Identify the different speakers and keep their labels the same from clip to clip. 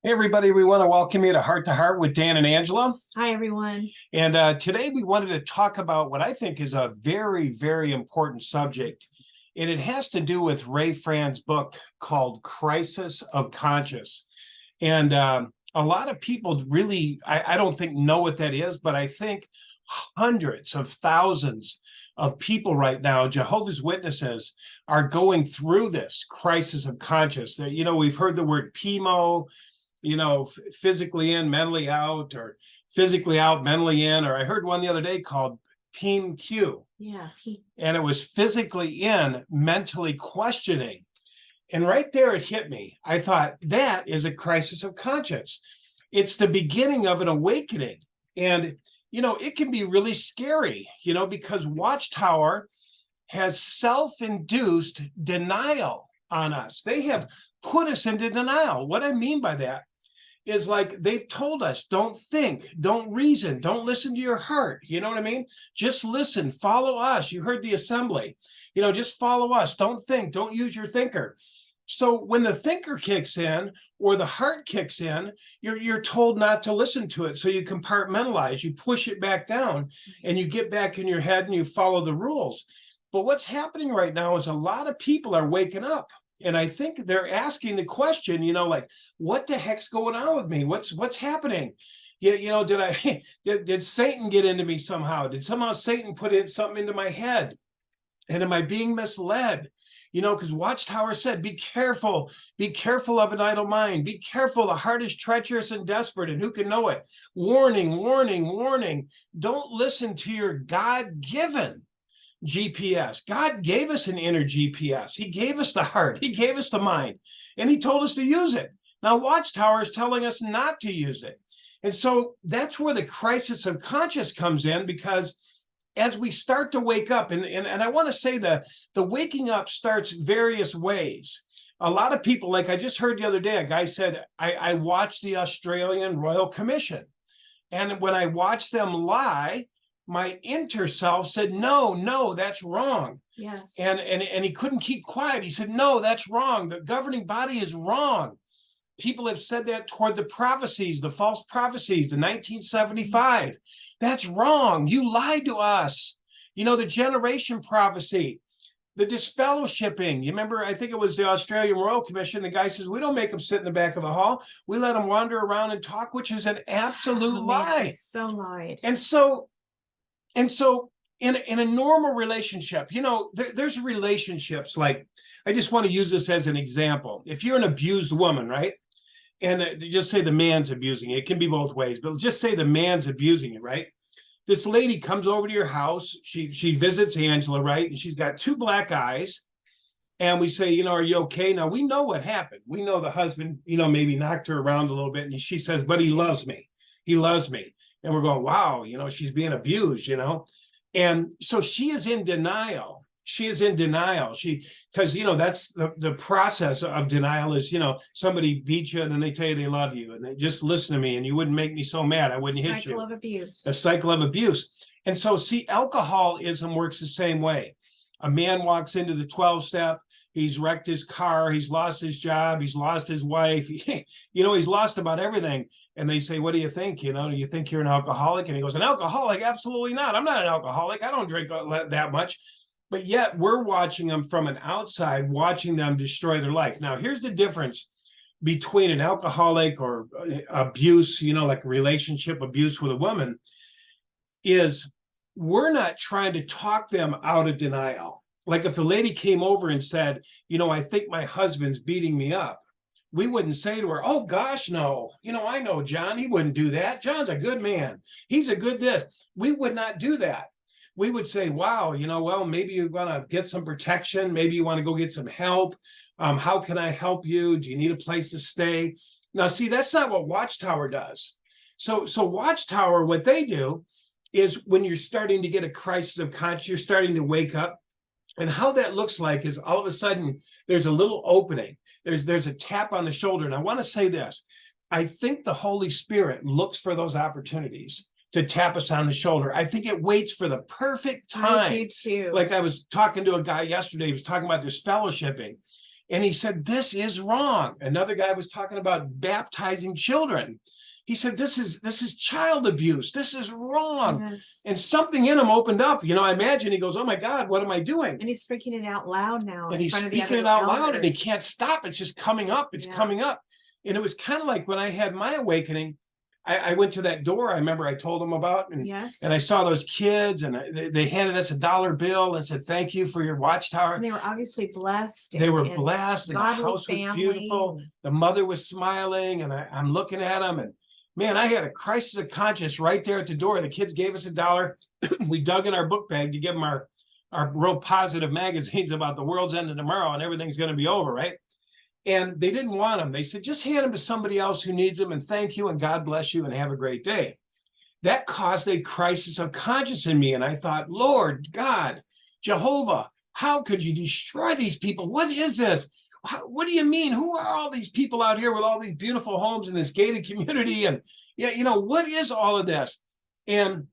Speaker 1: Hey, everybody, we want to welcome you to Heart with Dan and Angela.
Speaker 2: Hi, everyone.
Speaker 1: And today we wanted to talk about what I think is a very, very important subject. And it has to do with Ray Fran's book called Crisis of Conscience. And a lot of people really, I don't think know what that is, but I think hundreds of thousands of people right now, Jehovah's Witnesses, are going through this crisis of conscience. We've heard the word PMO, physically in, mentally out, or physically out, mentally in, or I heard one the other day called PMQ.
Speaker 2: Yeah.
Speaker 1: And it was physically in, mentally questioning. And right there, it hit me. I thought, that is a crisis of conscience. It's the beginning of an awakening. And, it can be really scary, because Watchtower has self-induced denial on us. They have put us into denial. What I mean by that is, like, they've told us, don't think, don't reason, don't listen to your heart. You know what I mean? Just listen, follow us. You heard the assembly, just follow us. Don't think, don't use your thinker. So when the thinker kicks in or the heart kicks in, you're told not to listen to it. So you compartmentalize, you push it back down, and you get back in your head and you follow the rules. But what's happening right now is a lot of people are waking up. And I think they're asking the question, like, what the heck's going on with me? What's happening? Yeah, did Satan get into me somehow? Did somehow Satan put in something into my head? And am I being misled? Because Watchtower said, be careful of an idle mind. Be careful, the heart is treacherous and desperate, and who can know it? Warning, warning, warning. Don't listen to your God-given GPS. God gave us an inner GPS. He gave us the heart. He gave us the mind, and he told us to use it. Now, Watchtower is telling us not to use it. And so that's where the crisis of conscience comes in, because as we start to wake up, and I want to say that the waking up starts various ways. A lot of people, like I just heard the other day, a guy said, I watched the Australian Royal Commission. And when I watched them lie, my inner self said, no, that's wrong.
Speaker 2: Yes.
Speaker 1: And he couldn't keep quiet. He said, no, that's wrong. The governing body is wrong. People have said that toward the prophecies, the false prophecies, the 1975. That's wrong. You lied to us. The generation prophecy, the disfellowshipping. You remember, I think it was the Australian Royal Commission. The guy says, we don't make them sit in the back of the hall. We let them wander around and talk, which is an absolute lie.
Speaker 2: So lied.
Speaker 1: And so in a normal relationship, there's relationships, like, I just want to use this as an example. If you're an abused woman, right? And just say the man's abusing it. It can be both ways, but just say the man's abusing it, right? This lady comes over to your house. She visits Angela, right? And she's got two black eyes. And we say, are you okay? Now, we know what happened. We know the husband, maybe knocked her around a little bit. And she says, but he loves me. He loves me. And we're going, wow, she's being abused, And so she is in denial. She is in denial. Because, that's the process of denial is, somebody beats you and then they tell you they love you and they just listen to me and you wouldn't make me so mad. I wouldn't hit you.
Speaker 2: Cycle of abuse.
Speaker 1: A cycle of abuse. And so, see, alcoholism works the same way. A man walks into the 12-step. He's wrecked his car. He's lost his job. He's lost his wife. He's lost about everything. And they say, what do you think? Do you think you're an alcoholic? And he goes, an alcoholic? Absolutely not. I'm not an alcoholic. I don't drink that much. But yet we're watching them from an outside, watching them destroy their life. Now, here's the difference between an alcoholic or abuse, like relationship abuse with a woman, is we're not trying to talk them out of denial. Like if the lady came over and said, I think my husband's beating me up, we wouldn't say to her, oh, gosh, no. I know John. He wouldn't do that. John's a good man. He's a good this. We would not do that. We would say, wow, well, maybe you want to get some protection. Maybe you want to go get some help. How can I help you? Do you need a place to stay? Now, see, that's not what Watchtower does. So Watchtower, what they do is when you're starting to get a crisis of conscience, you're starting to wake up. And how that looks like is all of a sudden there's a little opening. There's a tap on the shoulder. And I want to say this. I think the Holy Spirit looks for those opportunities to tap us on the shoulder. I think it waits for the perfect time.
Speaker 2: I do too.
Speaker 1: Like I was talking to a guy yesterday, he was talking about disfellowshipping. And he said, this is wrong. Another guy was talking about baptizing children. He said, this is child abuse. This is wrong.
Speaker 2: Yes.
Speaker 1: And something in him opened up. I imagine he goes, oh my God, what am I doing?
Speaker 2: And he's freaking it out loud now.
Speaker 1: And
Speaker 2: in
Speaker 1: he's
Speaker 2: front of the
Speaker 1: speaking
Speaker 2: other
Speaker 1: it out loud, and he
Speaker 2: elders.
Speaker 1: can't stop. It's just coming up. It's coming up. And it was kind of like when I had my awakening, I went to that door I remember I told them about, and
Speaker 2: Yes.
Speaker 1: I saw those kids, and they handed us a $1 bill and said, thank you for your watchtower.
Speaker 2: And they were obviously blessed.
Speaker 1: They were blessed, and the
Speaker 2: godly
Speaker 1: house was
Speaker 2: family.
Speaker 1: beautiful. The mother was smiling, and I'm looking at them, and man, I had a crisis of conscience right there at the door. The kids gave us $1. We dug in our book bag to give them our real positive magazines about the world's ending tomorrow and everything's going to be over, right? And they didn't want them. They said, just hand them to somebody else who needs them, and thank you, and God bless you, and have a great day. That caused a crisis of conscience in me. And I thought, Lord God, Jehovah, how could you destroy these people? What is this? What do you mean? Who are all these people out here with all these beautiful homes in this gated community? And what is all of this? And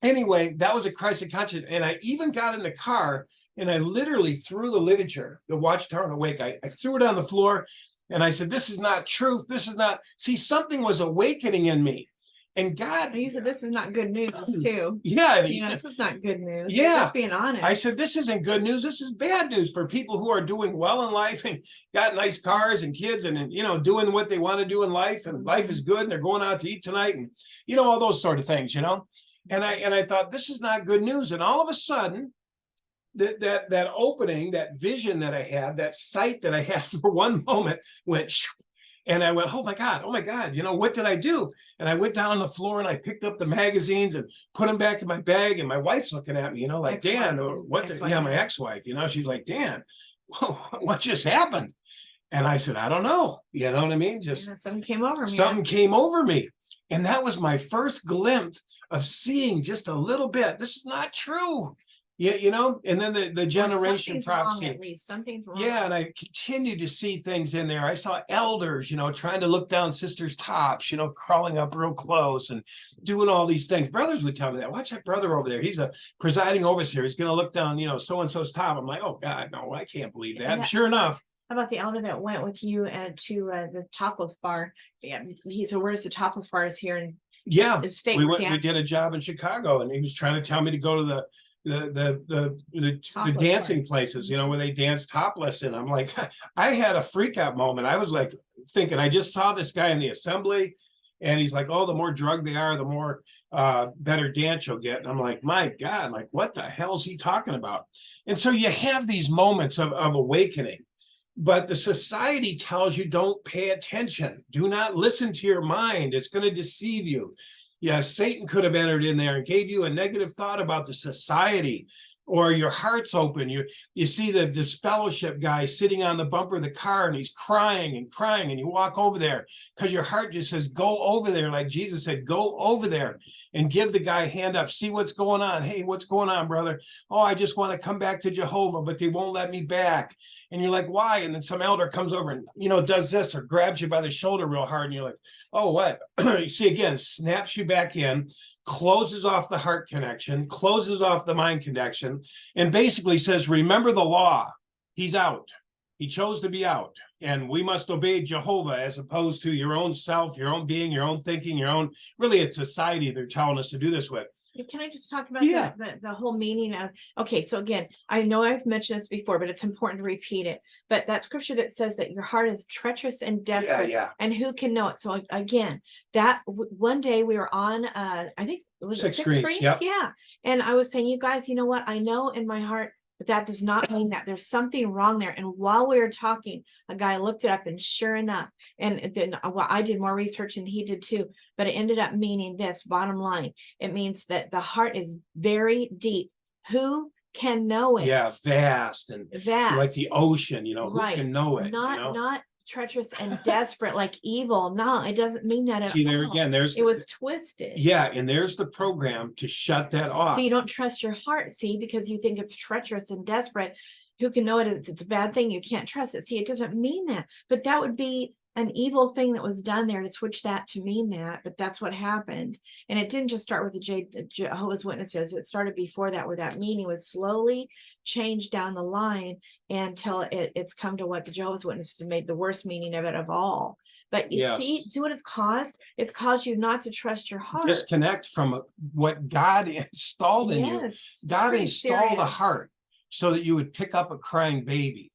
Speaker 1: anyway, that was a crisis of conscience. And I even got in the car, and I literally threw the literature, the Watchtower and Awake. I threw it on the floor, and I said, this is not truth. This is not, see, something was awakening in me. And God,
Speaker 2: And you said, this is not good news too.
Speaker 1: Yeah.
Speaker 2: This is not good news.
Speaker 1: Yeah.
Speaker 2: You're just being honest.
Speaker 1: I said, this isn't good news. This is bad news for people who are doing well in life and got nice cars and kids and, doing what they want to do in life, and life is good, and they're going out to eat tonight, and, all those sort of things, And I thought, this is not good news. And all of a sudden, that opening, that vision that I had, that sight that I had for one moment went, and I went, oh my God, what did I do? And I went down on the floor, and I picked up the magazines and put them back in my bag. And my wife's looking at me, like, Dan, my ex-wife, she's like, Dan, what just happened? And I said, I don't know. You know what I mean? Just
Speaker 2: something came over me.
Speaker 1: Something came over me. And that was my first glimpse of seeing just a little bit. This is not true. Yeah, and then the generation prophecy.
Speaker 2: Wrong, at least something's wrong.
Speaker 1: Yeah, and I continued to see things in there. I saw elders, trying to look down sisters' tops, crawling up real close and doing all these things. Brothers would tell me that. Watch that brother over there. He's a presiding overseer. He's going to look down, so-and-so's top. I'm like, oh God, no, I can't believe that. And sure enough.
Speaker 2: How about the elder that went with you to the Topless Bar? Yeah, he said, where's the Topless Bars here in the state?
Speaker 1: We did a job in Chicago, and he was trying to tell me to go to the dancing places, where they dance topless. And I'm like, I had a freak out moment. I was like thinking, I just saw this guy in the assembly, and he's like, oh, the more drug they are, the more better dance you'll get. And I'm like, my God, like, what the hell is he talking about? And so you have these moments of awakening. But the society tells you, don't pay attention. Do not listen to your mind. It's going to deceive you. Yeah, Satan could have entered in there and gave you a negative thought about the society, or your heart's open. You see this fellowship guy sitting on the bumper of the car, and he's crying, and you walk over there because your heart just says, go over there. Like Jesus said, go over there and give the guy a hand up. See what's going on. Hey, what's going on, brother? Oh, I just want to come back to Jehovah, but they won't let me back. And you're like, why? And then some elder comes over and, does this or grabs you by the shoulder real hard. And you're like, oh, what? You see, again, snaps you back in, closes off the heart connection, closes off the mind connection, and basically says, remember the law. He's out. He chose to be out. And we must obey Jehovah as opposed to your own self, your own being, your own thinking, really it's society they're telling us to do this with.
Speaker 2: Can I just talk about the whole meaning of, okay, so again, I know I've mentioned this before, but it's important to repeat it. But that scripture that says that your heart is treacherous and desperate, and who can know it? So again, that one day we were on, I think it was six screens.
Speaker 1: Yep.
Speaker 2: Yeah. And I was saying, you guys, you know what? I know in my heart, but that does not mean that there's something wrong there. And while we were talking, a guy looked it up, and sure enough, and then I did more research and he did too, but it ended up meaning this. Bottom line, it means that the heart is very deep. Who can know it?
Speaker 1: Yeah, vast and like the ocean, who can know it?
Speaker 2: Not treacherous and desperate, like evil. No, it doesn't mean that at all.
Speaker 1: See, there again, it
Speaker 2: was twisted.
Speaker 1: Yeah, and there's the program to shut that off.
Speaker 2: So you don't trust your heart, see, because you think it's treacherous and desperate. who can know it? It's a bad thing. You can't trust it. See, it doesn't mean that, but that would be an evil thing that was done there to switch that to mean that, but that's what happened. And it didn't just start with the Jehovah's Witnesses. It started before that, where that meaning was slowly changed down the line until it's come to what the Jehovah's Witnesses made the worst meaning of it of all. But you see what it's caused? It's caused you not to trust your heart.
Speaker 1: Disconnect from what God installed in you. God installed a heart so that you would pick up a crying baby,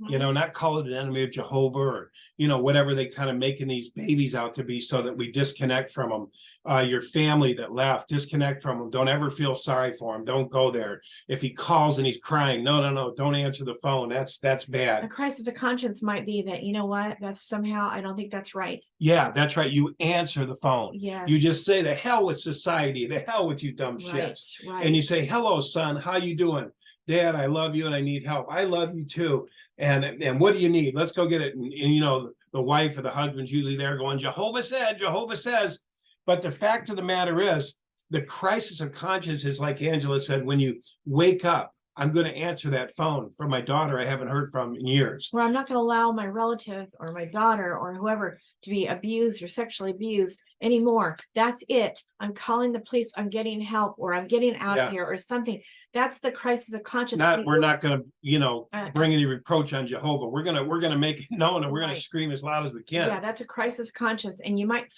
Speaker 1: you know, not call it an enemy of Jehovah, or, you know, whatever they kind of making these babies out to be, so that we disconnect from them. Your family that left, disconnect from them. Don't ever feel sorry for him. Don't go there. If he calls and he's crying, no, don't answer the phone. That's bad.
Speaker 2: A crisis of conscience might be that, you know what, that's somehow, I don't think that's right.
Speaker 1: Yeah, that's right. You answer the phone.
Speaker 2: Yes.
Speaker 1: You just say, the hell with society, the hell with you dumb shits.
Speaker 2: Right.
Speaker 1: And you say, hello, son, how you doing? Dad, I love you and I need help. I love you too. And what do you need? Let's go get it. And you know, the wife or the husband's usually there going, Jehovah said, Jehovah says. But the fact of the matter is, the crisis of conscience is, like Angela said, when you wake up, I'm going to answer that phone from my daughter I haven't heard from in years.
Speaker 2: Where I'm not going to allow my relative or my daughter or whoever to be abused or sexually abused anymore. That's it. I'm calling the police. I'm getting help, or I'm getting out of here, or something. That's the crisis of conscience.
Speaker 1: We're not going to, you know, bring any reproach on Jehovah. We're gonna make it known, and we're going to scream as loud as we can.
Speaker 2: Yeah, that's a crisis of conscience, and you might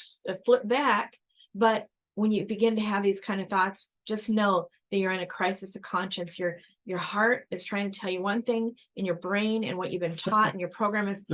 Speaker 2: flip back, but when you begin to have these kind of thoughts, just know that you're in a crisis of conscience. Your heart is trying to tell you one thing, in your brain and what you've been taught, and your program is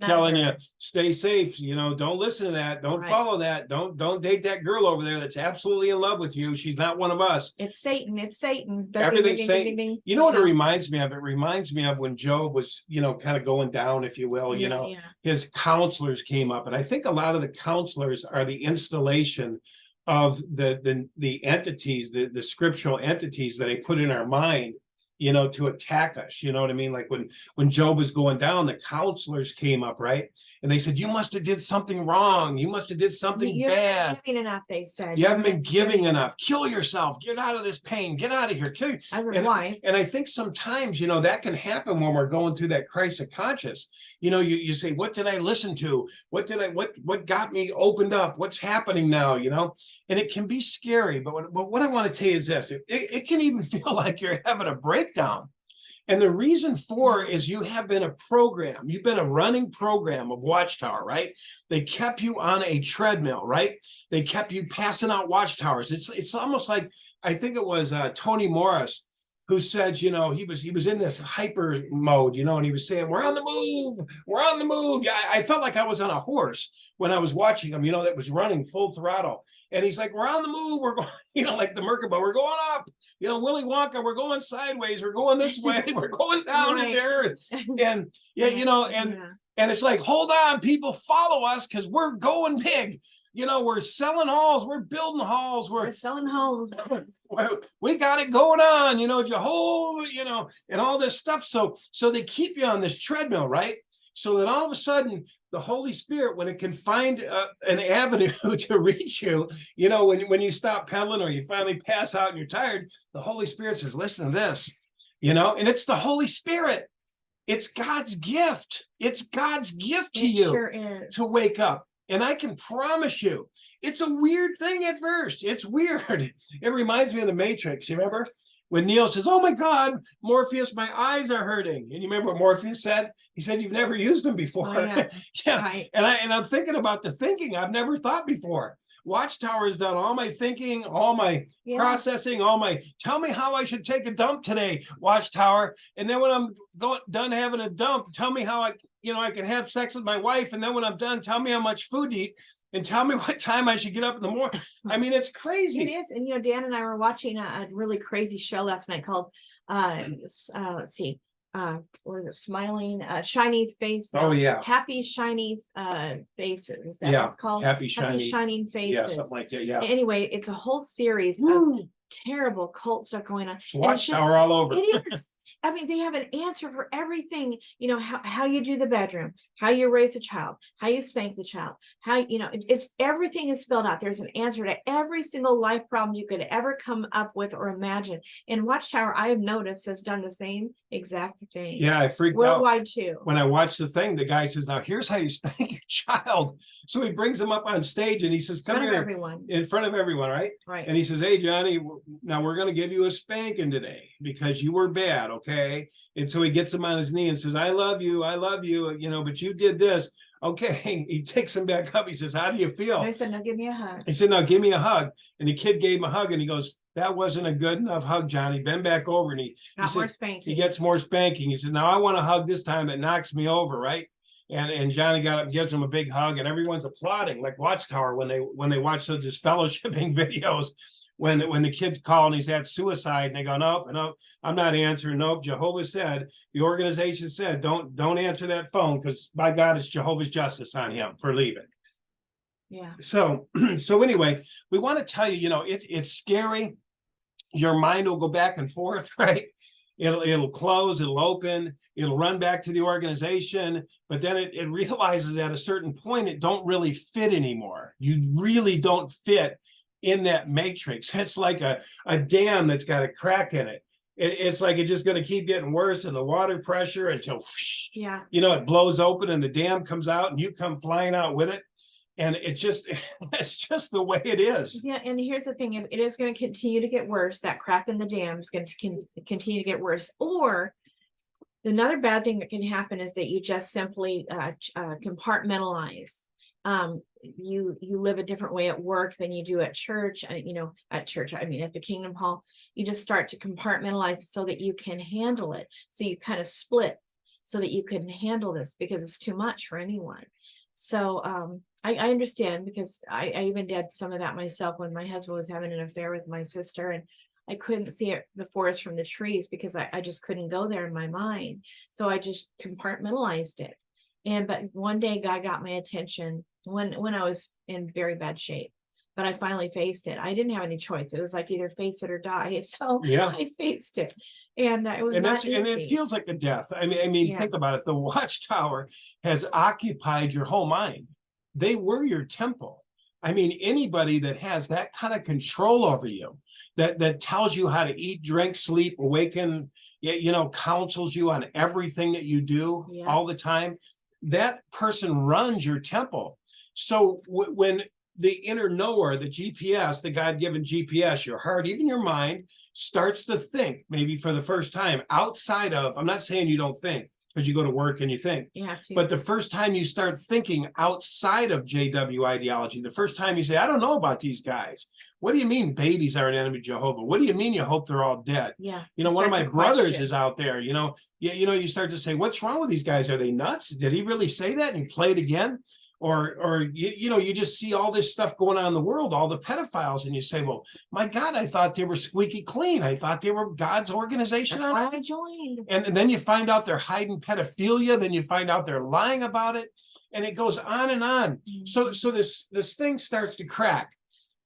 Speaker 1: telling you, stay safe. You know, don't listen to that. Don't follow that. Don't date that girl over there that's absolutely in love with you. She's not one of us.
Speaker 2: It's Satan. It's Satan.
Speaker 1: Everything's Satan. You know what it reminds me of? It reminds me of when Job was, you know, kind of going down, if you will. You know, his counselors came up, and I think a lot of the counselors are the installation of the entities, the scriptural entities that they put in our mind, you know, to attack us. You know what I mean? Like when Job was going down, the counselors came up, right? And they said, you must have did something wrong. You must have did something bad.
Speaker 2: Giving enough, they said.
Speaker 1: You haven't been giving enough. Kill yourself. Get out of this pain. Get out of here. Kill yourself.
Speaker 2: As his wife.
Speaker 1: And I think sometimes, you know, that can happen when we're going through that crisis of conscience. You know, you say, what did I listen to? What got me opened up? What's happening now? You know, and it can be scary. But what I want to tell you is this: it can even feel like you're having a breakdown. And the reason for is you have been a program. You've been a running program of Watchtower, right? They kept you on a treadmill, right? They kept you passing out Watchtowers. It's almost like, I think it was Tony Morris who said, you know, he was in this hyper mode, you know, and he was saying, we're on the move. We're on the move. Yeah, I felt like I was on a horse when I was watching him, you know, that was running full throttle. And he's like, we're on the move. We're going, you know, like the Merkaba, we're going up. You know, Willy Wonka, we're going sideways. We're going this way. We're going down in there. And yeah, you know, and it's like, hold on, people, follow us because we're going big. You know, we're selling halls, we're building halls, we're
Speaker 2: selling homes.
Speaker 1: We got it going on, you know, Jehovah, you know, and all this stuff. So they keep you on this treadmill, right? So that all of a sudden, the Holy Spirit, when it can find an avenue to reach you, you know, when you stop pedaling or you finally pass out and you're tired, the Holy Spirit says, listen to this, you know, and it's the Holy Spirit. It's God's gift. It's God's gift to you to wake up. And I can promise you, it's a weird thing at first. It's weird. It reminds me of the Matrix. You remember when Neo says, oh my God, Morpheus, my eyes are hurting. And you remember what Morpheus said? He said, you've never used them before.
Speaker 2: Oh, yeah. Right.
Speaker 1: And I'm thinking about the thinking I've never thought before. Watchtower has done all my thinking, all my processing, tell me how I should take a dump today, Watchtower. And then when I'm done having a dump, tell me how I can have sex with my wife. And then when I'm done, tell me how much food to eat and tell me what time I should get up in the morning. I mean, it's crazy.
Speaker 2: It is. And, you know, Dan and I were watching a really crazy show last night called, let's see, what is it? Smiling, shiny face.
Speaker 1: Oh yeah.
Speaker 2: Happy shiny faces. Is that what it's called?
Speaker 1: Happy shining
Speaker 2: faces.
Speaker 1: Yeah, something like that. Yeah.
Speaker 2: Anyway, it's a whole series of terrible cult stuff going on.
Speaker 1: Watchtower all over.
Speaker 2: It is. I mean, they have an answer for everything, you know, how you do the bedroom, how you raise a child, how you spank the child, how, you know, it's everything is spelled out. There's an answer to every single life problem you could ever come up with or imagine. And Watchtower, I have noticed, has done the same exact thing.
Speaker 1: Yeah, I freaked out
Speaker 2: worldwide too.
Speaker 1: when I watched the thing. The guy says, now here's how you spank your child. So he brings him up on stage and he says, come here,
Speaker 2: everyone.
Speaker 1: in front of everyone, right?
Speaker 2: Right.
Speaker 1: And he says, hey, Johnny, now we're going to give you a spanking today because you were bad, okay? And so he gets him on his knee and says, I love you, you know, but you did this. Okay, he takes him back up. He says, how do you feel?
Speaker 2: And I said, no, give me a hug.
Speaker 1: He said, no, give me a hug. And the kid gave him a hug and he goes, that wasn't a good enough hug, Johnny. Bend back over. And he
Speaker 2: More spanking.
Speaker 1: He gets more spanking. He says, now I want a hug this time that knocks me over, right? And Johnny got up and gives him a big hug, and everyone's applauding like Watchtower when they watch those just fellowshipping videos. When the kids call and he's had suicide, and they go, nope, I'm not answering. Nope, Jehovah said, the organization said, don't answer that phone because by God, it's Jehovah's justice on him for leaving.
Speaker 2: Yeah.
Speaker 1: So anyway, we want to tell you, you know, it's scary. Your mind will go back and forth, right? It'll close, it'll open, it'll run back to the organization, but then it realizes at a certain point it don't really fit anymore. You really don't fit in that matrix. It's like a dam that's got a crack in it. It's like it's just going to keep getting worse, and the water pressure until
Speaker 2: yeah,
Speaker 1: you know, it blows open and the dam comes out and you come flying out with it. And it's just the way it is.
Speaker 2: Yeah, and here's the thing: it is going to continue to get worse. That crack in the dam is going to continue to get worse. Or another bad thing that can happen is that you just simply compartmentalize. You live a different way at work than you do at church. You know, at church, I mean, at the Kingdom Hall, you just start to compartmentalize so that you can handle it. So you kind of split so that you can handle this because it's too much for anyone. So I understand, because I even did some of that myself when my husband was having an affair with my sister, and I couldn't see the forest from the trees because I just couldn't go there in my mind. So I just compartmentalized it. But one day God got my attention when I was in very bad shape, but I finally faced it. I didn't have any choice. It was like either face it or die. So yeah, I faced it. And it was not easy.
Speaker 1: And it feels like a death. I mean, yeah. Think about it. The Watchtower has occupied your whole mind. They were your temple. I mean, anybody that has that kind of control over you, that tells you how to eat, drink, sleep, awaken, you know, counsels you on everything that you do all the time, that person runs your temple. So when the inner knower, the GPS, the God-given GPS, your heart, even your mind, starts to think, maybe for the first time, outside of, I'm not saying you don't think, because you go to work and you think, but the first time you start thinking outside of JW ideology, the first time you say, I don't know about these guys. What do you mean babies are an enemy of Jehovah? What do you mean you hope they're all dead? Yeah. You know, one of my brothers is out there, you know, you start to say, what's wrong with these guys? Are they nuts? Did he really say that? And you play it again? Or you know, you just see all this stuff going on in the world, all the pedophiles, and you say, well, my God, I thought they were squeaky clean. I thought they were God's organization.
Speaker 2: That's why I joined.
Speaker 1: And then you find out they're hiding pedophilia. Then you find out they're lying about it. And it goes on and on. So this thing starts to crack.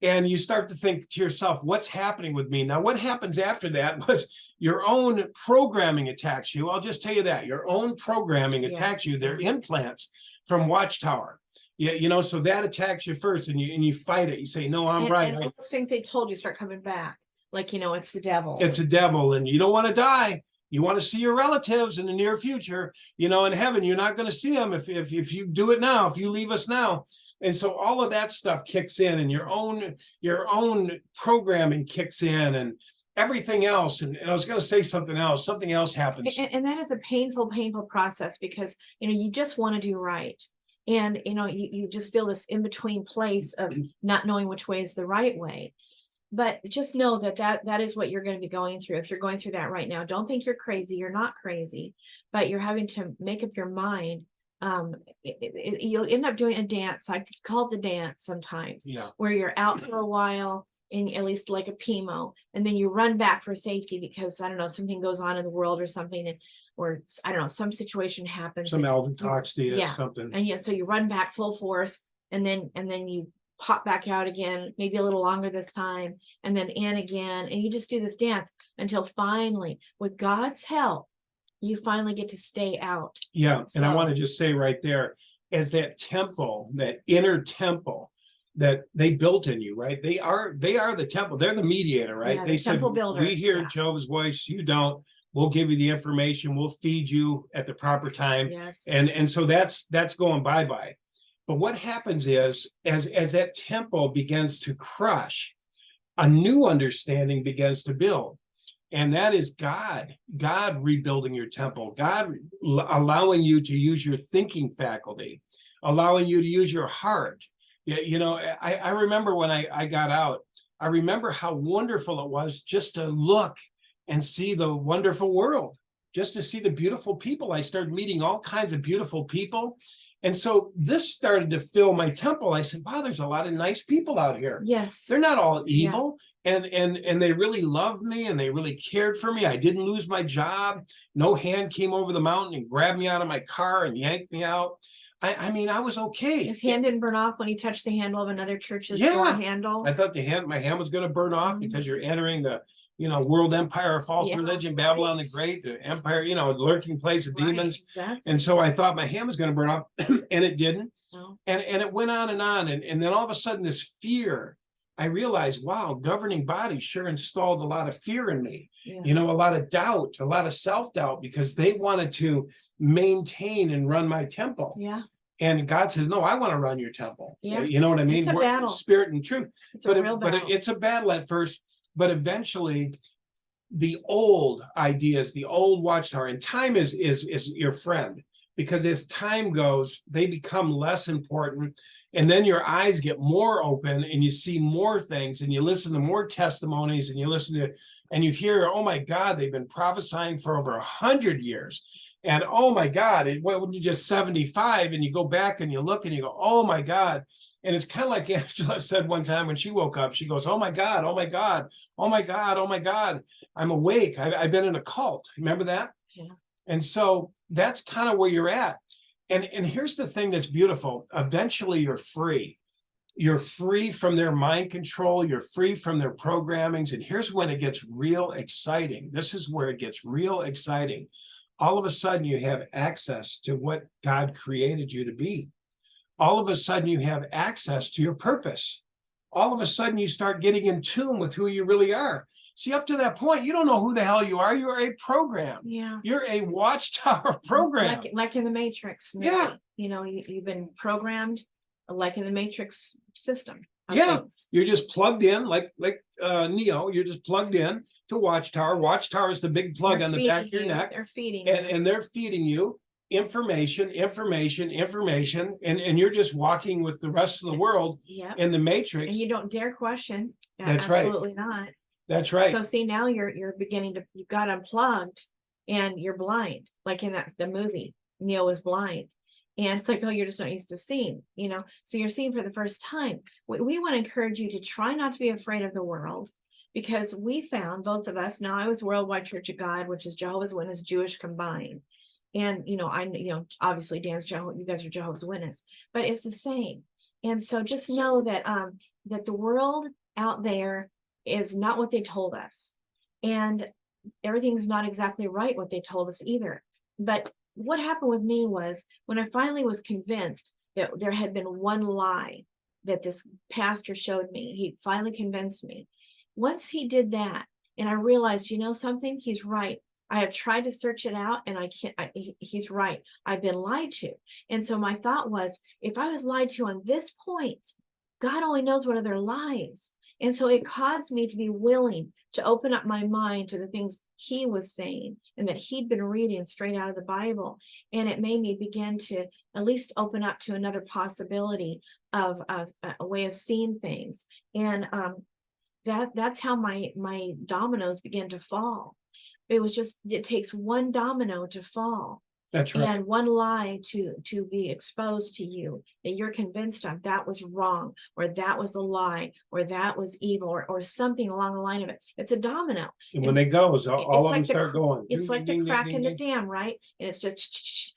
Speaker 1: And you start to think to yourself, what's happening with me? Now, what happens after that was your own programming attacks you. I'll just tell you that. Your own programming attacks you. They're implants from Watchtower. Yeah, you know, so that attacks you first, and you fight it. You say, no, I'm right.
Speaker 2: And all those things they told you start coming back. Like, you know, it's the devil.
Speaker 1: It's a devil, and you don't want to die. You want to see your relatives in the near future, you know, in heaven. You're not going to see them if you do it now, if you leave us now. And so all of that stuff kicks in, and your own programming kicks in, and everything else. And I was going to say something else happens.
Speaker 2: And that is a painful process, because, you know, you just want to do right. And, you know, you just feel this in-between place of not knowing which way is the right way. But just know that is what you're going to be going through. If you're going through that right now, don't think you're crazy. You're not crazy, but you're having to make up your mind. You'll end up doing a dance. I call it the dance sometimes, where you're out for a while, and at least like a PMO, and then you run back for safety because, I don't know, something goes on in the world or something, or I don't know, some situation happens.
Speaker 1: Some Alvin talks to you, something.
Speaker 2: And so you run back full force, and then you pop back out again, maybe a little longer this time, and then in again. And you just do this dance until finally, with God's help, you finally get to stay out.
Speaker 1: Yeah. And I
Speaker 2: So-
Speaker 1: want to just say right there, as that temple, that inner temple that they built in you, right? They are the temple. They're the mediator, right?
Speaker 2: Yeah,
Speaker 1: They
Speaker 2: the
Speaker 1: said,
Speaker 2: temple builder.
Speaker 1: we hear
Speaker 2: Yeah.
Speaker 1: Jehovah's voice, you don't. We'll give you the information. We'll feed you at the proper time.
Speaker 2: Yes.
Speaker 1: And so that's going bye-bye. But what happens is, as that temple begins to crush, a new understanding begins to build. And that is God rebuilding your temple, God allowing you to use your thinking faculty, allowing you to use your heart. You know, I remember when I got out, I remember how wonderful it was just to look and see the wonderful world, just to see the beautiful people. I started meeting all kinds of beautiful people. And so this started to fill my temple. I said, wow, there's a lot of nice people out here.
Speaker 2: Yes.
Speaker 1: They're not all evil. Yeah. And they really loved me and they really cared for me. I didn't lose my job. No hand came over the mountain and grabbed me out of my car and yanked me out. I mean, I was okay.
Speaker 2: His hand didn't burn off when he touched the handle of another church's
Speaker 1: Yeah.
Speaker 2: door handle.
Speaker 1: I thought my hand was going to burn off because you're entering the, world empire of false religion, Babylon the Great, the empire, the lurking place of demons.
Speaker 2: Exactly.
Speaker 1: And so I thought my hand was going to burn off and it didn't.
Speaker 2: No.
Speaker 1: And it went on. And then all of a sudden this fear, I realized, wow, governing bodies sure installed a lot of fear in me, a lot of doubt, a lot of self-doubt, because they wanted to maintain and run my temple.
Speaker 2: Yeah.
Speaker 1: And God says, no, I want to run your temple.
Speaker 2: Yeah.
Speaker 1: You know what I mean?
Speaker 2: It's a battle.
Speaker 1: Spirit and truth.
Speaker 2: It's a real battle.
Speaker 1: But it's a battle at first, but eventually the old ideas, the old watchtower, and time is your friend, because as time goes, they become less important. And then your eyes get more open and you see more things and you listen to more testimonies and you listen to, and you hear, oh my God, they've been prophesying for over 100 years. And oh my God, it wasn't just 75. And you go back and you look and you go, oh my God. And it's kind of like Angela said one time when she woke up, she goes, oh my God, oh my God, oh my God, oh my God, I'm awake. I've been in a cult. Remember that?
Speaker 2: Yeah.
Speaker 1: And so that's kind of where you're at. And here's the thing that's beautiful. Eventually you're free. You're free from their mind control. You're free from their programmings. And here's when it gets real exciting. This is where it gets real exciting. All of a sudden you have access to what God created you to be. All of a sudden you have access to your purpose. All of a sudden you start getting in tune with who you really are. See, up to that point, you don't know who the hell you are. You're a program.
Speaker 2: Yeah.
Speaker 1: You're a watchtower program.
Speaker 2: Like in the Matrix. Maybe.
Speaker 1: Yeah.
Speaker 2: You've been programmed like in the Matrix system.
Speaker 1: Yeah.
Speaker 2: Things.
Speaker 1: You're just plugged in like Neo. You're just plugged in to Watchtower. Watchtower is the big plug on the back of your neck.
Speaker 2: They're feeding
Speaker 1: and they're feeding you information, and you're just walking with the rest of the world in the Matrix.
Speaker 2: And you don't dare question.
Speaker 1: That's right.
Speaker 2: Absolutely not.
Speaker 1: That's right.
Speaker 2: So see, now you're beginning to, you got unplugged and you're blind, like in the movie, Neo was blind. And it's like, oh, you're just not used to seeing, so you're seeing for the first time. We want to encourage you to try not to be afraid of the world, because we found, both of us, now I was Worldwide Church of God, which is Jehovah's Witness, Jewish combined. And, obviously Dan's Jehovah, you guys are Jehovah's Witness, but it's the same. And so just know that, that the world out there is not what they told us. And everything's not exactly right what they told us either. But what happened with me was, when I finally was convinced that there had been one lie that this pastor showed me, he finally convinced me. Once he did that, and I realized, something, he's right. I have tried to search it out and I can't, he's right. I've been lied to. And so my thought was, if I was lied to on this point, God only knows what other lies. And so it caused me to be willing to open up my mind to the things he was saying and that he'd been reading straight out of the Bible. And it made me begin to at least open up to another possibility of a way of seeing things. And that's how my dominoes began to fall. It takes one domino to fall.
Speaker 1: That's right.
Speaker 2: And one lie to be exposed to you that you're convinced of, that was wrong, or that was a lie, or that was evil, or something along the line of it. It's a domino.
Speaker 1: And when they go, all of them start going.
Speaker 2: It's like the crack in the dam, right? And it's just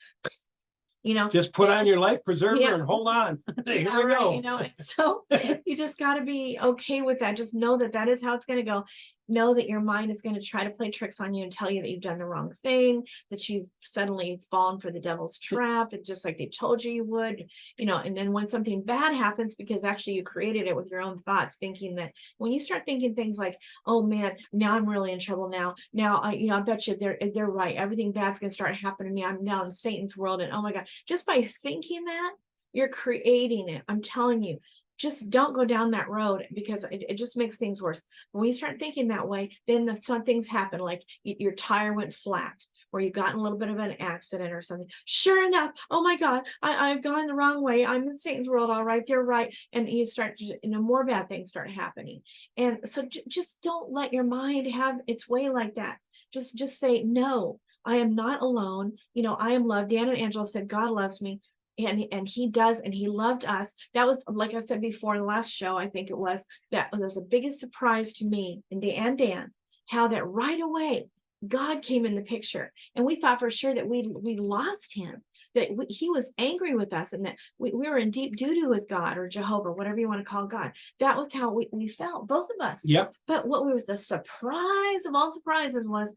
Speaker 2: you know.
Speaker 1: Just put on your life preserver
Speaker 2: Yeah.
Speaker 1: and hold on. Here
Speaker 2: Yeah,
Speaker 1: we
Speaker 2: right,
Speaker 1: go.
Speaker 2: you know, and so you just got to be okay with that. Just know that that is how it's going to go. Know that your mind is going to try to play tricks on you and tell you that you've done the wrong thing, that you've suddenly fallen for the devil's trap, and just like they told you would, you know. And then when something bad happens, because actually you created it with your own thoughts, thinking that when you start thinking things like, oh man, now I'm really in trouble now I, you know, I bet you they're right, everything bad's going to start happening to me, I'm now in Satan's world, and oh my God, just by thinking that, you're creating it. I'm telling you, just don't go down that road, because it just makes things worse. When you start thinking that way, then some things happen, like your tire went flat, or you got in a little bit of an accident or something. Sure enough, oh my God, I've gone the wrong way. I'm in Satan's world. All right, they're right. And you start, you know, more bad things start happening. And so just don't let your mind have its way like that. Just say, no, I am not alone. You know, I am loved. Dan and Angela said, God loves me. And he does, and he loved us. That was, like I said before, the last show, I think it was, that was the biggest surprise to me and Dan, how that right away God came in the picture, and we thought for sure that we lost him, that he was angry with us, and that we were in deep doo-doo with God, or Jehovah, whatever you want to call God. That was how we felt, both of us.
Speaker 1: Yep.
Speaker 2: But what was the surprise of all surprises was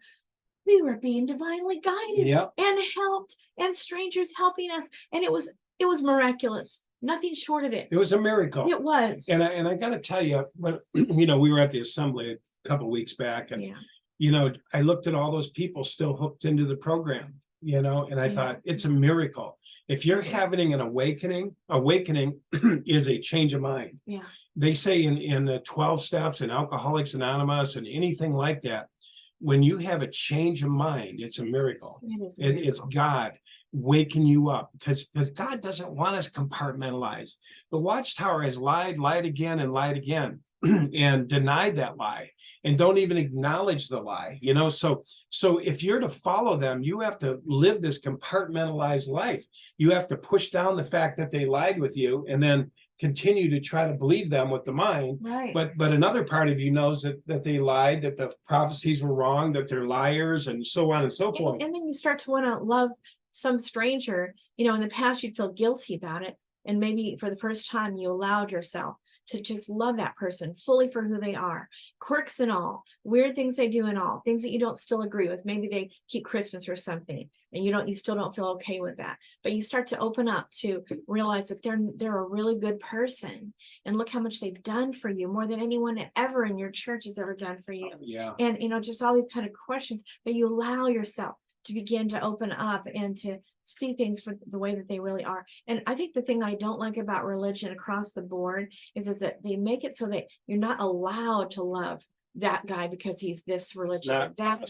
Speaker 2: we were being divinely guided,
Speaker 1: Yep.
Speaker 2: and helped, and strangers helping us. And it was miraculous. Nothing short of it.
Speaker 1: It was a miracle.
Speaker 2: It was.
Speaker 1: And I got to tell you, when you know, we were at the assembly a couple of weeks back, and
Speaker 2: Yeah.
Speaker 1: you know, I looked at all those people still hooked into the program, you know, and I
Speaker 2: Yeah.
Speaker 1: thought, it's a miracle. If you're having an awakening is a change of mind.
Speaker 2: Yeah.
Speaker 1: They say in the 12 steps and Alcoholics Anonymous and anything like that, when you have a change of mind, it's a miracle.
Speaker 2: It is a
Speaker 1: It's
Speaker 2: miracle.
Speaker 1: God waking you up, because God doesn't want us compartmentalized. The Watchtower has lied again, and denied that lie, and don't even acknowledge the lie, you know. So if you're to follow them, you have to live this compartmentalized life. You have to push down the fact that they lied with you, and then continue to try to believe them with the mind.
Speaker 2: Right.
Speaker 1: But another part of you knows that they lied, that the prophecies were wrong, that they're liars, and so on and so forth.
Speaker 2: And then you start to want to love some stranger. You know, in the past you'd feel guilty about it, and maybe for the first time you allowed yourself to just love that person fully for who they are, quirks and all, weird things they do and all, things that you don't still agree with. Maybe they keep Christmas or something, and you still don't feel okay with that. But you start to open up to realize that they're a really good person, and look how much they've done for you, more than anyone ever in your church has ever done for you.
Speaker 1: Yeah.
Speaker 2: And you know, just all these kind of questions, but you allow yourself to begin to open up and to see things for the way that they really are. And I think the thing I don't like about religion across the board is that they make it so that you're not allowed to love that guy because he's this religion, that.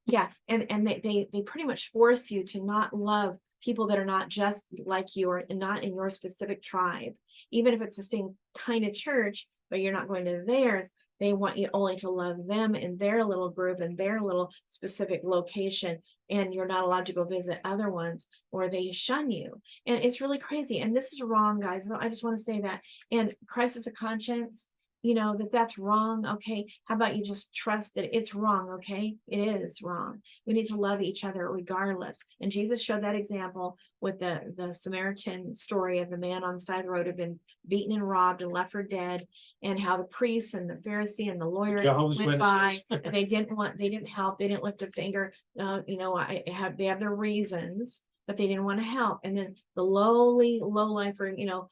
Speaker 2: Yeah. And they pretty much force you to not love people that are not just like you, or not in your specific tribe, even if it's the same kind of church, but you're not going to theirs. They want you only to love them in their little group, in their little specific location, and you're not allowed to go visit other ones, or they shun you. And it's really crazy. And this is wrong, guys. So I just want to say that. And crisis of conscience, you know, that's wrong. Okay. How about you just trust that it's wrong? Okay. It is wrong. We need to love each other regardless. And Jesus showed that example with the Samaritan story of the man on the side of the road who had been beaten and robbed and left for dead, and how the priest and the Pharisee and the lawyer
Speaker 1: Jehovah's
Speaker 2: went by.
Speaker 1: Witnesses.
Speaker 2: They didn't help. They didn't lift a finger. You know, they have their reasons, but they didn't want to help. And then the low lifer, you know,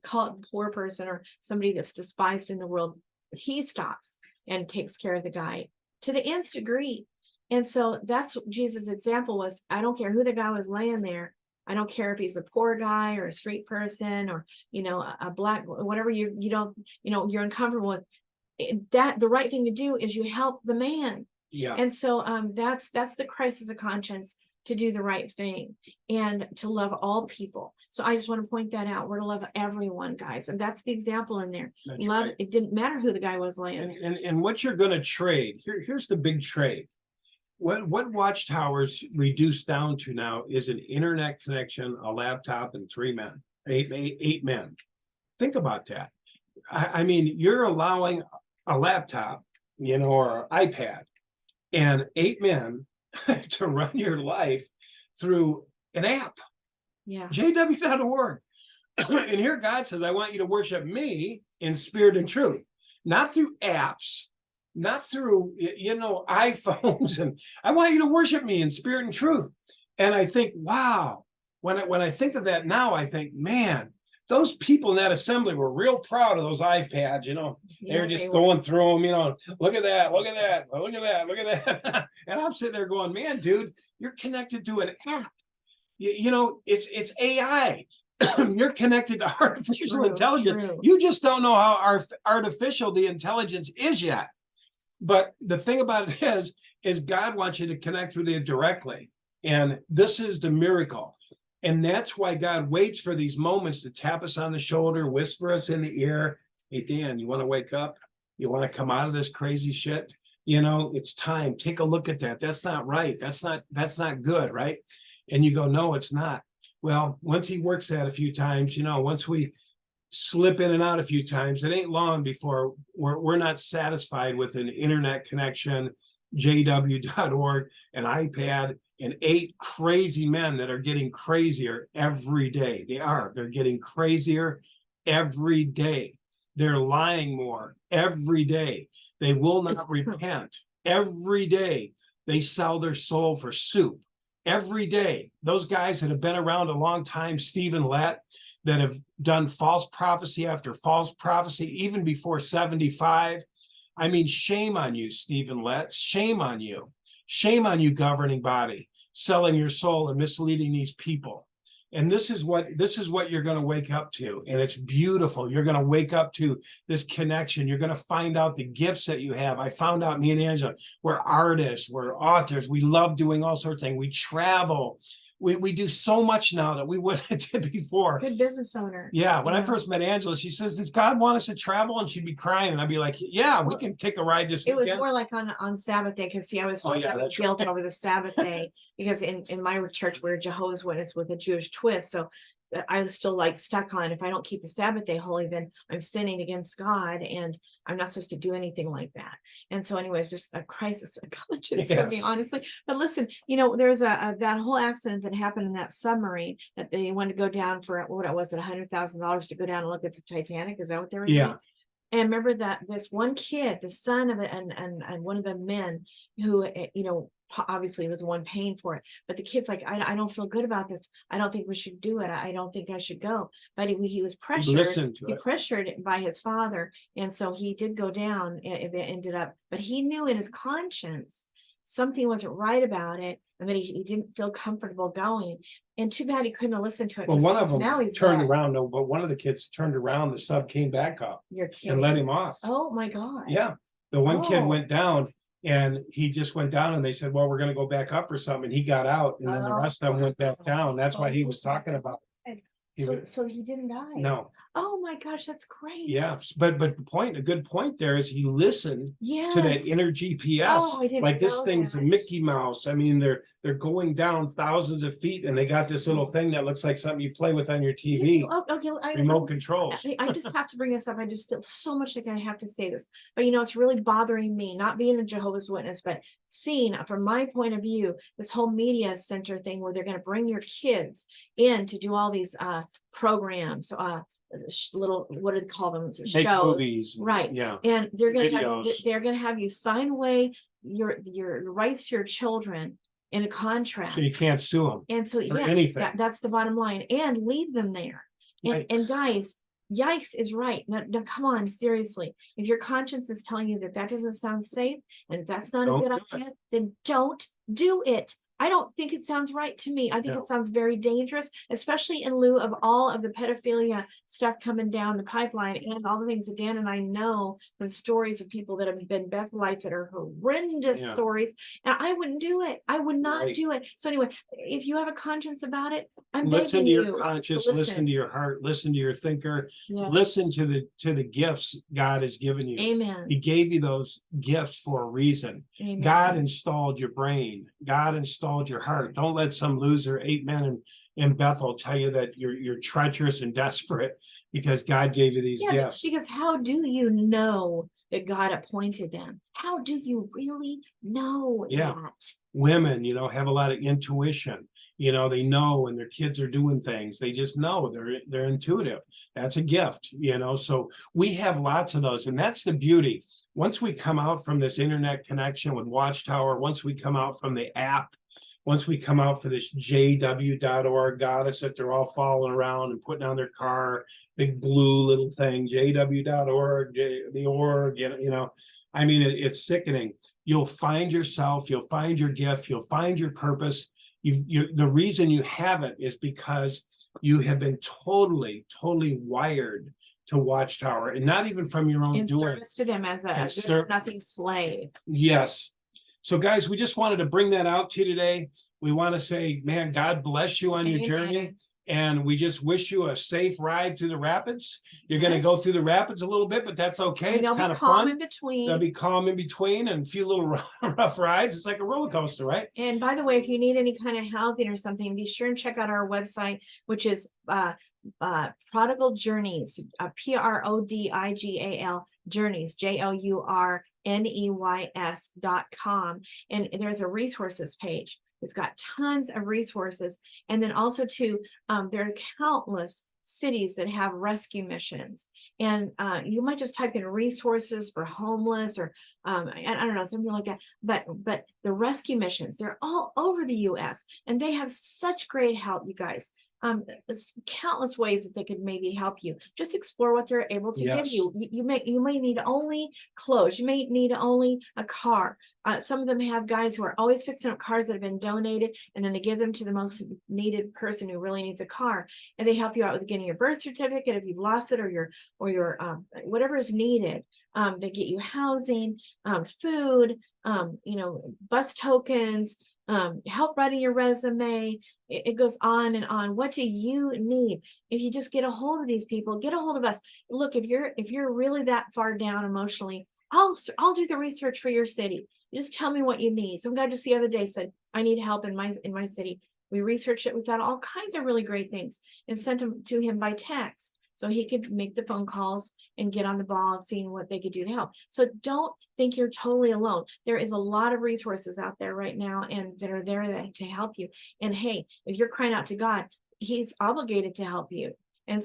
Speaker 2: call it poor person or somebody that's despised in the world, he stops and takes care of the guy to the nth degree. And so that's what Jesus' example was. I don't care who the guy was laying there. I don't care if he's a poor guy or a street person, or, you know, a black, whatever you don't, you know, you're uncomfortable with. That the right thing to do is you help the man.
Speaker 1: Yeah.
Speaker 2: And so that's the crisis of conscience, to do the right thing and to love all people. So I just want to point that out. We're to love everyone, guys. And that's the example in there.
Speaker 1: That's
Speaker 2: Love,
Speaker 1: right.
Speaker 2: it didn't matter who the guy was laying there.
Speaker 1: And what you're going to trade, here's the big trade. What Watchtowers reduced down to now is an internet connection, a laptop, and eight men. Think about that. I mean, you're allowing a laptop, you know, or an iPad, and 8 men to run your life through an app.
Speaker 2: Yeah.
Speaker 1: JW.org. And here God says, I want you to worship me in spirit and truth, not through apps, not through, iPhones. And I want you to worship me in spirit and truth. And I think, wow, when I think of that now, I think, man, those people in that assembly were real proud of those iPads, they're just going through them, look at that, look at that, look at that, look at that. And I'm sitting there going, man, dude, you're connected to an app. It's AI. You're connected to artificial intelligence.
Speaker 2: True.
Speaker 1: You just don't know how artificial the intelligence is yet. But the thing about it is God wants you to connect with it directly. And this is the miracle. And that's why God waits for these moments to tap us on the shoulder, whisper us in the ear. Hey, Dan, you want to wake up? You want to come out of this crazy shit? It's time. Take a look at that. That's not right. That's not good, right? And you go, no, it's not. Well, once he works that a few times, once we slip in and out a few times, it ain't long before we're not satisfied with an internet connection, jw.org, an iPad, and 8 crazy men that are getting crazier every day. They're getting crazier every day. They're lying more every day. They will not repent every day. They sell their soul for soup. Every day, those guys that have been around a long time, Stephen Lett, that have done false prophecy after false prophecy, even before 75. I mean, shame on you, Stephen Lett. Shame on you. Shame on you, governing body, selling your soul and misleading these people. And this is what you're going to wake up to. And it's beautiful. You're going to wake up to this connection. You're going to find out the gifts that you have. I found out, me and Angela, we're artists, we're authors. We love doing all sorts of things. We travel. We do so much now that we wouldn't have did before.
Speaker 2: Good business owner.
Speaker 1: Yeah. When I first met Angela, she says, does God want us to travel? And she'd be crying. And I'd be like, yeah, we can take a ride this weekend.
Speaker 2: It was more like on Sabbath day, because I was guilt over the Sabbath day, because in my church we're Jehovah's Witness with a Jewish twist. So I was still stuck on, if I don't keep the Sabbath day holy, then I'm sinning against God, and I'm not supposed to do anything like that. And so anyways, just a crisis of conscience for me, honestly. But listen, there's that whole accident that happened in that submarine that they wanted to go down for, what was it, $100,000 to go down and look at the Titanic. Is that what they were doing? And remember that this one kid, the son of it, and one of the men who, obviously was the one paying for it, but the kid's like, I don't feel good about this. I don't think we should do it. I don't think I should go. But he was pressured. He pressured by his father, and so he did go down. It ended up, but he knew in his conscience something wasn't right about it, and that he didn't feel comfortable going. And too bad he couldn't have listened to it.
Speaker 1: Well, one of them turned around, but one of the kids turned around. The sub came back up and let him off.
Speaker 2: Oh my God.
Speaker 1: Yeah. The one kid went down, and he just went down, and they said, well, we're going to go back up for something. And he got out, and then the rest of them went back down. That's why he was talking about it.
Speaker 2: So he didn't die.
Speaker 1: No.
Speaker 2: Oh my gosh, that's great.
Speaker 1: Yeah, but a good point there is he listened to that inner GPS.
Speaker 2: Oh, I didn't
Speaker 1: like this
Speaker 2: know
Speaker 1: thing's
Speaker 2: that.
Speaker 1: a Mickey Mouse. I mean, they're going down thousands of feet, and they got this little thing that looks like something you play with on your TV. Remote controls.
Speaker 2: I just have to bring this up. I just feel so much like I have to say this, but it's really bothering me, not being a Jehovah's Witness, but seeing from my point of view, this whole media center thing where they're going to bring your kids in to do all these programs, little, what do they call them,
Speaker 1: Make
Speaker 2: shows,
Speaker 1: movies,
Speaker 2: right?
Speaker 1: Yeah,
Speaker 2: and they're gonna have you sign away your rights to your children in a contract,
Speaker 1: so you can't sue them.
Speaker 2: and so
Speaker 1: anything.
Speaker 2: That's the bottom line, and leave them there. And guys, yikes is right. Now come on, seriously. If your conscience is telling you that doesn't sound safe, and if that's not a good idea, then don't do it. I don't think it sounds right to me. I think it sounds very dangerous, especially in lieu of all of the pedophilia stuff coming down the pipeline and all the things that Dan and I know from stories of people that have been Bethelites that are horrendous stories. And I wouldn't do it. I would not do it. So anyway, if you have a conscience about it, I'm
Speaker 1: listen
Speaker 2: begging
Speaker 1: to your
Speaker 2: you
Speaker 1: conscience,
Speaker 2: to
Speaker 1: listen to your heart, listen to your thinker, listen to the gifts God has given you.
Speaker 2: Amen.
Speaker 1: He gave you those gifts for a reason.
Speaker 2: Amen.
Speaker 1: God installed your brain. God installed your heart. Don't let some loser 8 men in Bethel tell you that you're treacherous and desperate, because God gave you these gifts.
Speaker 2: Because how do you know that God appointed them? How do you really know that?
Speaker 1: Women, have a lot of intuition. You know, they know when their kids are doing things. They just know, they're intuitive. That's a gift, you know. So we have lots of those, and that's the beauty. Once we come out from this internet connection with Watchtower, once we come out from the app, once we come out for this jw.org goddess that they're all following around and putting on their car, big blue little thing, jw.org, the org, you know, I mean, it's sickening. You'll find yourself, you'll find your gift, you'll find your purpose. The reason you have it is because you have been totally wired to Watchtower, and not even from your own
Speaker 2: In
Speaker 1: doing.
Speaker 2: service to them as a nothing slave.
Speaker 1: Yes. So guys, we just wanted to bring that out to you today. We want to say, man, God bless you on your journey. And we just wish you a safe ride through the rapids. You're going to go through the rapids a little bit, but that's okay. It's kind of fun.
Speaker 2: In between.
Speaker 1: There'll be calm in between and a few little rough rides. It's like a roller coaster, right?
Speaker 2: And by the way, if you need any kind of housing or something, be sure and check out our website, which is Prodigal Journeys, PRODIGAL Journeys, JOURNEYS.com. And there's a resources page. It's got tons of resources. And then also too, there are countless cities that have rescue missions. And you might just type in resources for homeless, or I don't know, something like that. But the rescue missions, they're all over the US, and they have such great help, you guys. There's countless ways that they could maybe help you. Just explore what they're able to give you. You may need only clothes. You may need only a car. Some of them have guys who are always fixing up cars that have been donated, and then they give them to the most needed person who really needs a car. And they help you out with getting your birth certificate if you've lost it, or your whatever is needed. They get you housing, food, you know, bus tokens, help writing your resume. It goes on and on. What do you need? If you just get a hold of these people, get a hold of us. Look, if you're really that far down emotionally, I'll do the research for your city. You just tell me what you need. Some guy just the other day said, I need help in my city. We researched it. We found all kinds of really great things and sent them to him by text, so he could make the phone calls and get on the ball, seeing what they could do to help. So don't think you're totally alone. There is a lot of resources out there right now, and that are there to help you. And hey, if you're crying out to God, he's obligated to help you. And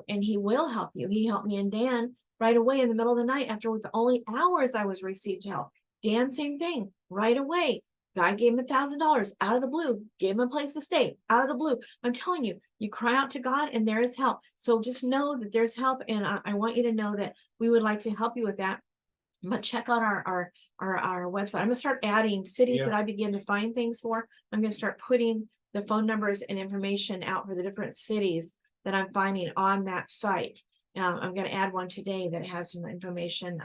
Speaker 2: he will help you. He helped me and Dan right away in the middle of the night, after with only hours I was received help. Dan, same thing, right away. Guy gave him $1,000 out of the blue, gave him a place to stay out of the blue. I'm telling you, you cry out to God and there is help. So just know that there's help. And I want you to know that we would like to help you with that. But check out our website. I'm going to start adding cities that I begin to find things for. I'm going to start putting the phone numbers and information out for the different cities that I'm finding on that site. I'm going to add one today that has some information.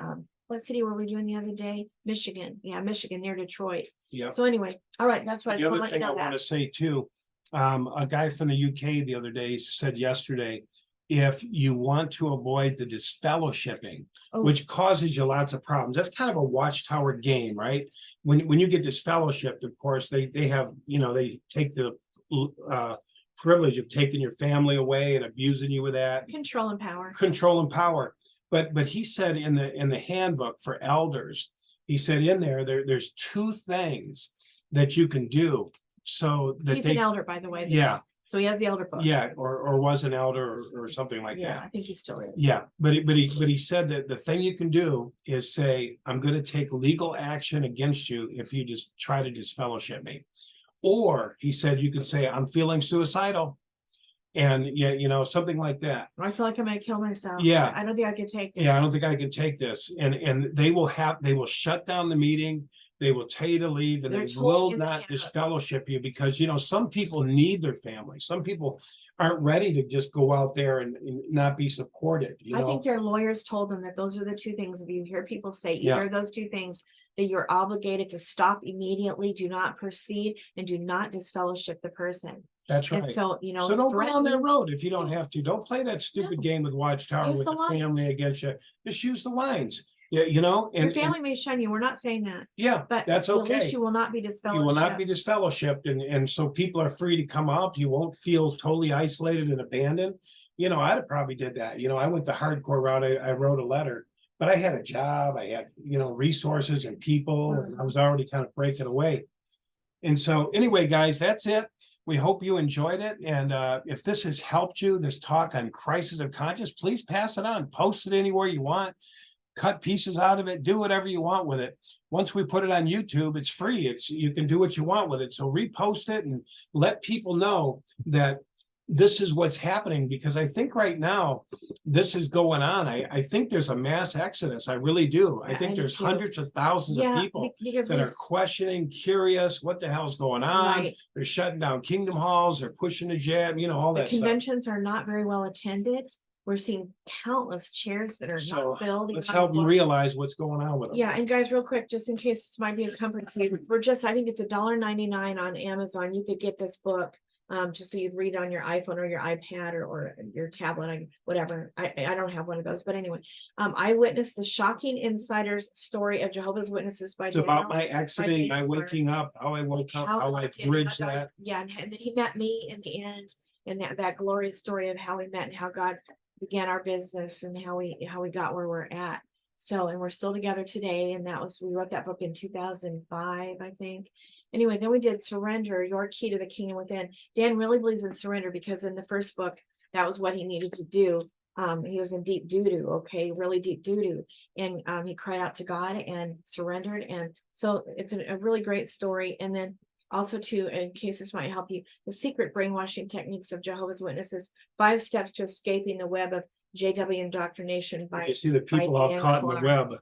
Speaker 2: What city were we doing the other day? Michigan. Yeah, Michigan, near Detroit. Yeah. So anyway, all right, that's what I just want to let you know.
Speaker 1: The other thing I want to say too, a guy from the UK the other day said yesterday, if you want to avoid the disfellowshipping, which causes you lots of problems, that's kind of a Watchtower game, right? When you get disfellowshipped, of course, they have, you know, they take the privilege of taking your family away and abusing you with that.
Speaker 2: Control and power.
Speaker 1: But he said in the handbook for elders, he said in there's two things that you can do so that
Speaker 2: he's an elder, by the way. So he has the elder book.
Speaker 1: Yeah, or was an elder or something like that.
Speaker 2: Yeah, I think he still is.
Speaker 1: Yeah, but he said that the thing you can do is say, I'm going to take legal action against you if you just try to disfellowship me. Or he said you could say, I'm feeling suicidal. And yeah, you know, something like that.
Speaker 2: I feel like I'm going to kill myself.
Speaker 1: Yeah.
Speaker 2: I don't think I can take this.
Speaker 1: Yeah, I don't think I can take this. And they will shut down the meeting. They will tell you to leave, and they will not disfellowship you, because, you know, some people need their family. Some people aren't ready to just go out there and not be supported. You know?
Speaker 2: I think their lawyers told them that those are the two things. If you hear people say either of those two things, that you're obligated to stop immediately, do not proceed, and do not disfellowship the person.
Speaker 1: That's right.
Speaker 2: And so, you know,
Speaker 1: so don't go on that road if you don't have to. Don't play that stupid game with Watchtower with the family against you. Just use the lines. Yeah, you know, and
Speaker 2: your family may shun you. We're not saying that.
Speaker 1: Yeah, but that's okay.
Speaker 2: At least you will not be disfellowshipped.
Speaker 1: You will not be disfellowshipped, and so people are free to come up. You won't feel totally isolated and abandoned. You know, I'd have probably did that. You know, I went the hardcore route. I wrote a letter, but I had a job. I had, you know, resources and people, and I was already kind of breaking away. And so, anyway, guys, that's it. We hope you enjoyed it. And if this has helped you, this talk on crisis of conscience, please pass it on, post it anywhere you want, cut pieces out of it, do whatever you want with it. Once we put it on YouTube, it's free. You can do what you want with it. So repost it and let people know that this is what's happening, because I think right now this is going on. I think there's a mass exodus. I really do. I think there's hundreds of thousands of people that are questioning, curious, what the hell's going on?
Speaker 2: Right.
Speaker 1: They're shutting down kingdom halls, they're pushing the jab, all that stuff.
Speaker 2: Conventions are not very well attended. We're seeing countless chairs that are not filled.
Speaker 1: Let's help them realize what's going on with them.
Speaker 2: Yeah, and guys, real quick, just in case this might be a comfort to you, I think it's $1.99 on Amazon. You could get this book. Just so you'd read it on your iPhone or your iPad or your tablet, whatever. I don't have one of those, but anyway, Eyewitness: The Shocking Insider's Story of Jehovah's Witnesses by
Speaker 1: It's about my exiting, my waking up, how I woke up, how I bridged that.
Speaker 2: Yeah, and then he met me in the end, and that glorious story of how we met and how God began our business and how we got where we're at. So, and we're still together today. And we wrote that book in 2005, I think. Anyway, then we did Surrender, Your Key to the Kingdom Within. Dan really believes in surrender, because in the first book, that was what he needed to do. He was in deep doo-doo, okay, really deep doo-doo. And he cried out to God and surrendered. And so it's a really great story. And then also, too, in case this might help you, The Secret Brainwashing Techniques of Jehovah's Witnesses, 5 Steps to Escaping the Web of JW Indoctrination by.
Speaker 1: You see the people all caught in the web.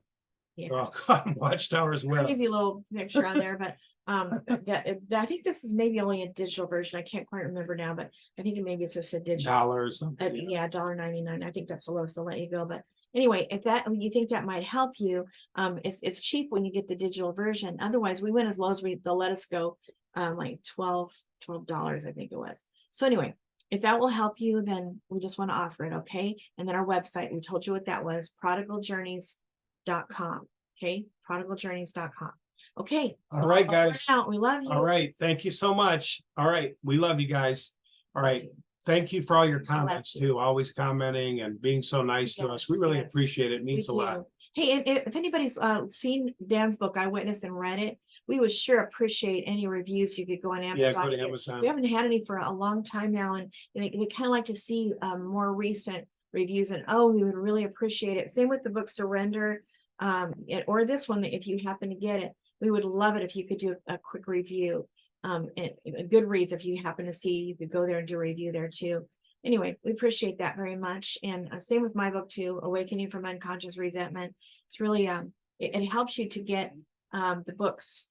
Speaker 2: Yeah.
Speaker 1: They're all caught in Watchtower's web.
Speaker 2: Crazy little picture on there, but I think this is maybe only a digital version. I can't quite remember now, but I think maybe it's just a digital
Speaker 1: $1 or something.
Speaker 2: Yeah, $1.99. I think that's the lowest they'll let you go. But anyway, if you think that might help you, it's cheap when you get the digital version. Otherwise, we went as low as they'll let us go, like $12, I think it was. So anyway, if that will help you, then we just want to offer it, okay? And then our website, we told you what that was, prodigaljourneys.com. Okay, prodigaljourneys.com. Okay.
Speaker 1: All right, guys.
Speaker 2: We love you.
Speaker 1: All right. Thank you so much. All right. We love you guys. All right. Thank you for all your comments too. Always commenting and being so nice to us. We really appreciate it. It means a lot.
Speaker 2: Hey, and if anybody's seen Dan's book, Eyewitness, and read it, we would sure appreciate any reviews. You could go on Amazon.
Speaker 1: Yeah, go to Amazon.
Speaker 2: We haven't had any for a long time now, and they kind of like to see more recent reviews. And we would really appreciate it. Same with the book Surrender, or this one, if you happen to get it. We would love it if you could do a quick review. And Goodreads, if you happen to see, you could go there and do a review there too. Anyway, we appreciate that very much. And same with my book too, Awakening from Unconscious Resentment. It's really, it helps you to get the books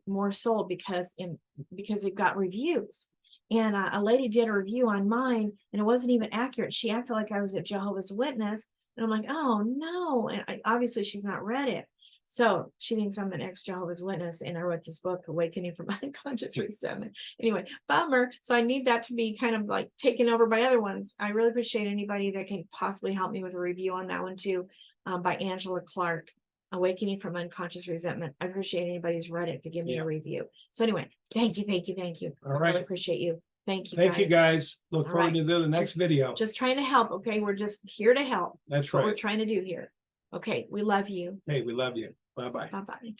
Speaker 2: more sold because you've got reviews. And a lady did a review on mine and it wasn't even accurate. She acted like I was a Jehovah's Witness. And I'm like, oh no. And obviously she's not read it. So she thinks I'm an ex-Jehovah's Witness, and I wrote this book, Awakening from Unconscious Resentment. Anyway, bummer. So I need that to be kind of like taken over by other ones. I really appreciate anybody that can possibly help me with a review on that one too, by Angela Clark, Awakening from Unconscious Resentment. I appreciate anybody who's read it to give me a review. So anyway, thank you.
Speaker 1: All right.
Speaker 2: I really appreciate you. Thank you.
Speaker 1: Thank you, guys. Look forward to the next video.
Speaker 2: Just trying to help. Okay, we're just here to help.
Speaker 1: That's right.
Speaker 2: What we're trying to do here. Okay, we love you.
Speaker 1: Hey, we love you. Bye-bye.
Speaker 2: Bye-bye.